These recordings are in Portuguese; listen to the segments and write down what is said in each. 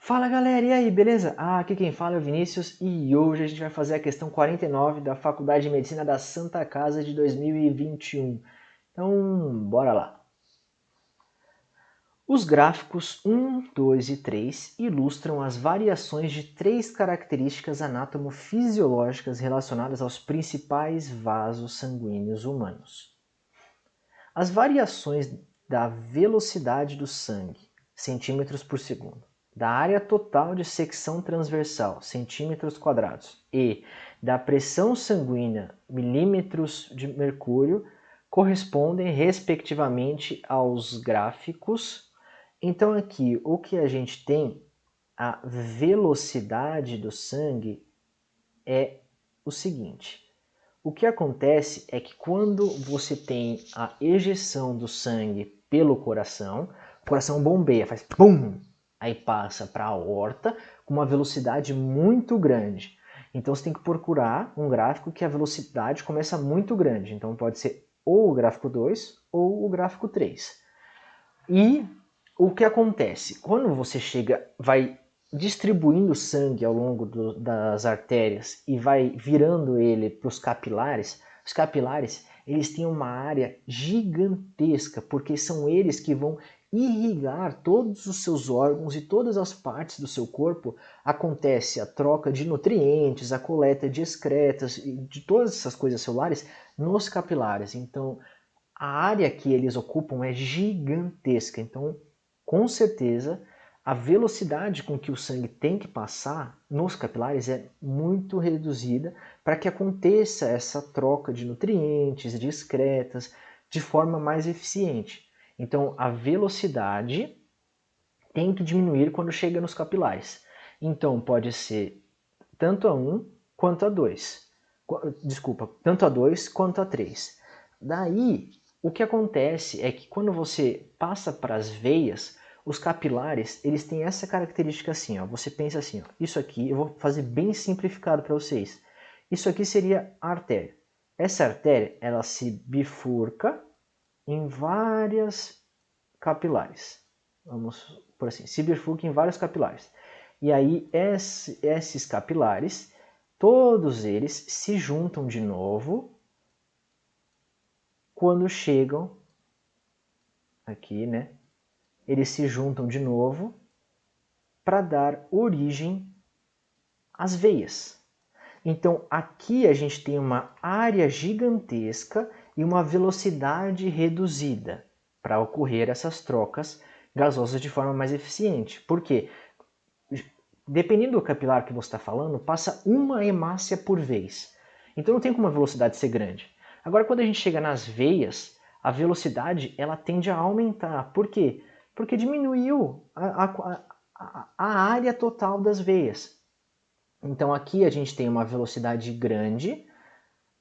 Fala galera, e aí, beleza? Aqui quem fala é o Vinícius e hoje a gente vai fazer a questão 49 da Faculdade de Medicina da Santa Casa de 2021. Então, bora lá. Os gráficos 1, 2 e 3 ilustram as variações de três características anatomofisiológicas relacionadas aos principais vasos sanguíneos humanos. As variações da velocidade do sangue, centímetros por segundo, da área total de secção transversal, centímetros quadrados, e da pressão sanguínea, milímetros de mercúrio, correspondem respectivamente aos gráficos. Então aqui o que a gente tem, a velocidade do sangue é o seguinte. O que acontece é que quando você tem a ejeção do sangue pelo coração, o coração bombeia, faz pum, aí passa para a aorta com uma velocidade muito grande. Então você tem que procurar um gráfico que a velocidade começa muito grande. Então pode ser ou o gráfico 2 ou o gráfico 3. E o que acontece? Quando você vai distribuindo sangue ao longo das artérias e vai virando ele para os capilares eles têm uma área gigantesca, porque são eles que vão irrigar todos os seus órgãos e todas as partes do seu corpo. Acontece a troca de nutrientes, a coleta de excretas e de todas essas coisas celulares nos capilares. Então, a área que eles ocupam é gigantesca, então com certeza a velocidade com que o sangue tem que passar nos capilares é muito reduzida para que aconteça essa troca de nutrientes, de excretas, de forma mais eficiente. Então a velocidade tem que diminuir quando chega nos capilares. Então pode ser tanto a 1 quanto a 2. Desculpa, tanto a 2 quanto a 3. Daí, o que acontece é que quando você passa para as veias, os capilares, eles têm essa característica assim, ó. Você pensa assim, ó, isso aqui, eu vou fazer bem simplificado para vocês. Isso aqui seria a artéria. Essa artéria, ela se bifurca em várias capilares. Vamos por assim, se bifurca em vários capilares. E aí esses capilares, todos eles se juntam de novo quando chegam aqui, né? Eles se juntam de novo para dar origem às veias. Então aqui a gente tem uma área gigantesca e uma velocidade reduzida para ocorrer essas trocas gasosas de forma mais eficiente. Por quê? Dependendo do capilar que você está falando, passa uma hemácia por vez. Então não tem como a velocidade ser grande. Agora, quando a gente chega nas veias, a velocidade ela tende a aumentar. Por quê? Porque diminuiu a área total das veias. Então aqui a gente tem uma velocidade grande,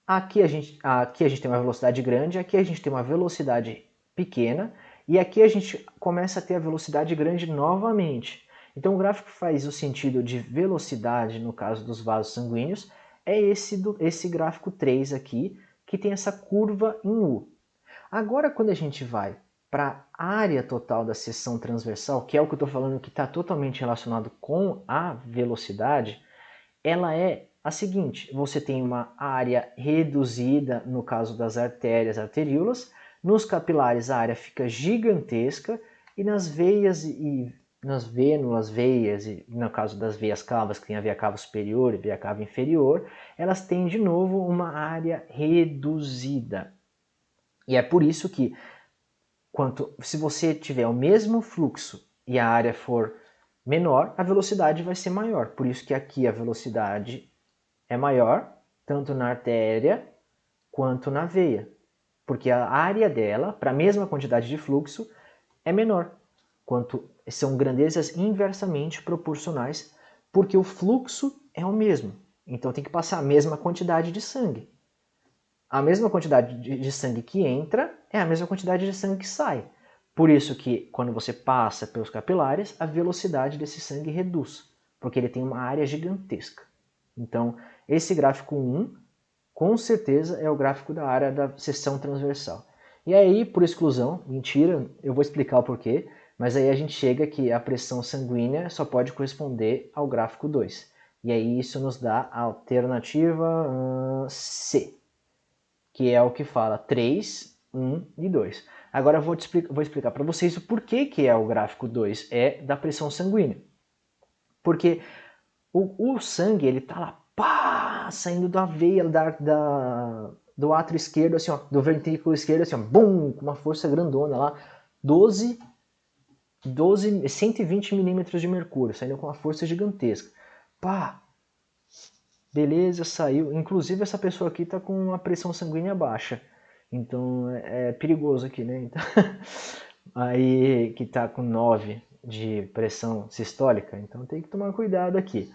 aqui a gente tem uma velocidade grande, aqui a gente tem uma velocidade pequena, e aqui a gente começa a ter a velocidade grande novamente. Então o gráfico faz o sentido de velocidade, no caso dos vasos sanguíneos, é esse gráfico 3 aqui, que tem essa curva em U. Agora quando a gente vai para a área total da seção transversal, que é o que eu estou falando que está totalmente relacionado com a velocidade, ela é a seguinte: você tem uma área reduzida no caso das artérias, arteríolas, nos capilares a área fica gigantesca e nas veias e nas vênulas, veias, e no caso das veias cavas, que tem a veia cava superior e a veia cava inferior, elas têm de novo uma área reduzida. E é por isso que se você tiver o mesmo fluxo e a área for menor, a velocidade vai ser maior. Por isso que aqui a velocidade é maior, tanto na artéria quanto na veia, porque a área dela, para a mesma quantidade de fluxo, é menor, são grandezas inversamente proporcionais, porque o fluxo é o mesmo, então tem que passar a mesma quantidade de sangue. A mesma quantidade de sangue que entra é a mesma quantidade de sangue que sai. Por isso que quando você passa pelos capilares, a velocidade desse sangue reduz, porque ele tem uma área gigantesca. Então, esse gráfico 1, com certeza, é o gráfico da área da seção transversal. E aí, por exclusão, mentira, eu vou explicar o porquê, Mas aí a gente chega que a pressão sanguínea só pode corresponder ao gráfico 2. E aí isso nos dá a alternativa C, que é o que fala 3, 1 e 2. Agora eu vou explicar para vocês o porquê que é o gráfico 2, é da pressão sanguínea. Porque o sangue, ele tá lá, pá, saindo da veia, do átrio esquerdo, assim, ó, do ventrículo esquerdo, assim, ó, bum, com uma força grandona lá, 120 milímetros de mercúrio, saindo com uma força gigantesca. Pá, beleza, saiu. Inclusive essa pessoa aqui tá com a pressão sanguínea baixa. Então é perigoso aqui, né? Então, aí que tá com 9 de pressão sistólica, então tem que tomar cuidado aqui.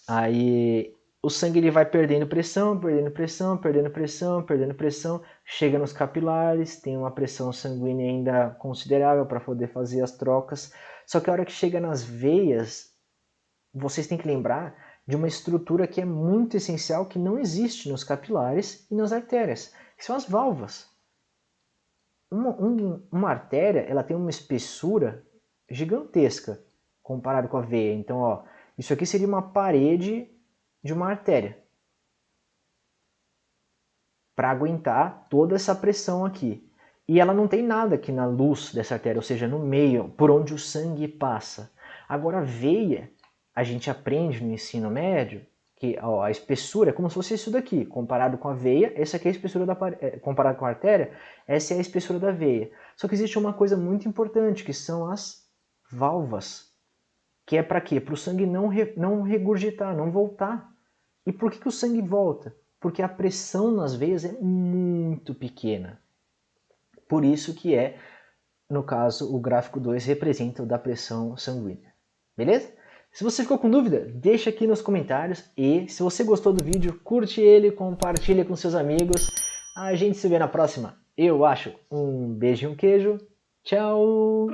Aí o sangue ele vai perdendo pressão, perdendo pressão, perdendo pressão, perdendo pressão, chega nos capilares, tem uma pressão sanguínea ainda considerável para poder fazer as trocas. Só que a hora que chega nas veias, vocês têm que lembrar de uma estrutura que é muito essencial, que não existe nos capilares e nas artérias, que são as válvulas. Uma artéria, ela tem uma espessura gigantesca comparado com a veia. Então, ó, isso aqui seria uma parede de uma artéria para aguentar toda essa pressão aqui. E ela não tem nada aqui na luz dessa artéria, ou seja, no meio, por onde o sangue passa. Agora, a veia, a gente aprende no ensino médio que ó, a espessura é como se fosse isso daqui, comparado com a veia, essa aqui é a espessura da comparado com a artéria, essa é a espessura da veia. Só que existe uma coisa muito importante, que são as válvulas, que é para quê? Para o sangue não regurgitar, não voltar. E por que o sangue volta? Porque a pressão nas veias é muito pequena. Por isso que é, no caso, o gráfico 2 representa o da pressão sanguínea. Beleza? Se você ficou com dúvida, deixa aqui nos comentários e se você gostou do vídeo, curte ele, compartilha com seus amigos. A gente se vê na próxima, eu acho. Um beijo e um queijo. Tchau!